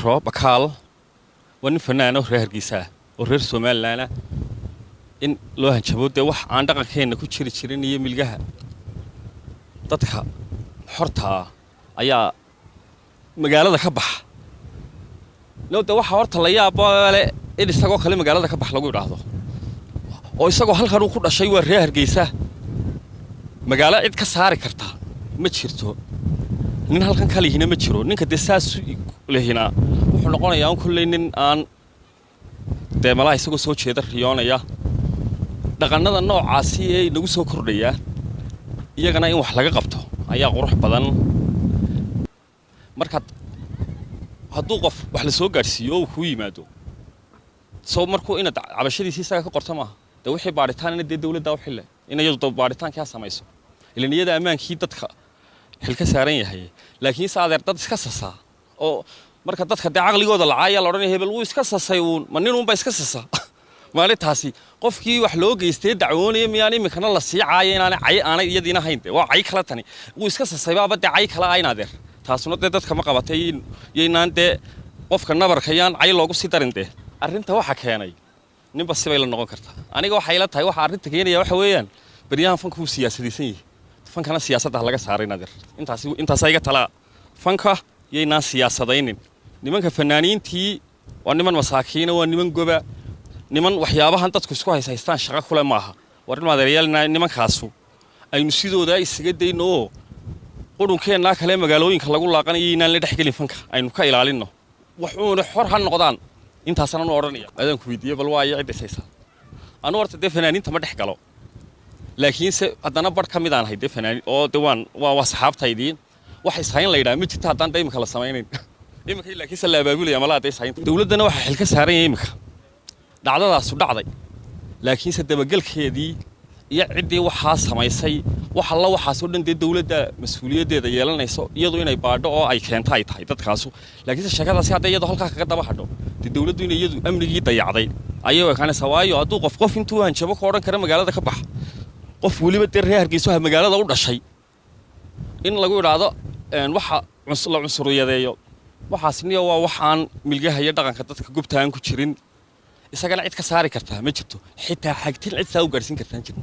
ciro bakaal waa nin fanaano reer Hargeysa oo reer Soomaaliland in loo hanjabo dee wax aan dhaqankeena ku jiri jirin iyo milgaha dadka xorta ayaa magaalada ka bax loo dee waxa horta la yaabo leh in isagoo kale magaalada ka bax lagu yiraahdo oo isagoo halkan uu ku dhashay waa reer Hargeysa magaalo cid ka saari karta ma jirto nin halkan kale hina ma jiro ninka desaas lehina wuxuu noqonayaa kulay nin aan deemalaha isagoo soo jeeda riyoonaya dhaqanada noocaasi ee nagu soo kordhaya iyagana in wax laga qabto ayaa qurux badan marka hadduu qof wax la soo gaarsiiyo oo ku yimaado soo markuu ina cabashadiisa isaga ka qorto maaha dee wixii baaritaan in dawladda u xilay in iyadu baaritaanka samayso iliniyada amaankii dadka xilka saaran yahay laakiin saadeer dad iska sasaa oo marka dadka aqligooda lacaya la oranay hebel uu iska sasay uu manin ba iska sasa maalintaasi qofkii wax loo geystay dacwoonaya miyaan imikana la sii caayay inaan aanay iyadiina hayn waa cay kala tani uu iska sasay baaba cay kala aynaadeer taasuna dadka ma qabatay yeynaan qofka nabarkayaan cay loogu sii darintay arrinta waxa keenay ninba sibay la noqon kartaa aniga waxa ila tahay waxa arrinta keenaya waxa weeyaan bariyahan fanku siyaasadaysan yahay fankana siyaasadda laga saaray naadir intaas ayga tala fanka yeynaan siyaasadaynin nimanka fanaaniintii waa niman masaakiina waa niman goba niman waxyaabahan dadku isku haystaan shaqo kule maaha warin maadeeyalna nimankaasu aynu sidooda isaga deyno qudunkeena kale magaalooyinka lagu laaqanayo inaan la dhaxgelin fanka aynu ka ilaalino waxuuna xor han noqdaan intaasana oo oranaya adan ku weydiiyay bal waa ay cidisaysa anu horta fanaaniinta ma dhaxgalo laakiin se haddana bar ka mid aan hayde fanaaniin oo diwaan waa saxaabtaydii wax ishayn la yiraahdo ma jirto haddaan imika la sameeyeen imika laakiin se la abaabulaya malaha ishayn dawladana waxa xilka saaran yahay imika dhacdadaas u dhacday laakiin se dabagalkeedii iyo cidii waxa samaysay waxa la waxa soo dhan dawladda mas'uuliyadeeda yeelanayso iyadoo inay baadho oo ay keento ay tahay dadkaas laakiin se shaqadaasi hadda iyadoo halka kaga daba hadho dawladdu inay iyadu amnigii dayacday ayay kana sawaayo hadduu qof intuu hanjabo ka oran kara magaalada ka bax qof waliba reer Hargeysa magaalada u dhashay in lagu yiraahdo waxa la cunsuriyadeeyo waxaasniyo waa waxaan milgaha iyo dhaqanka dadka gubtaan ku jirin isagana cid ka saari kartaa ma jirto xitaa xagtin cid saa u gaarsiin kartaa jirin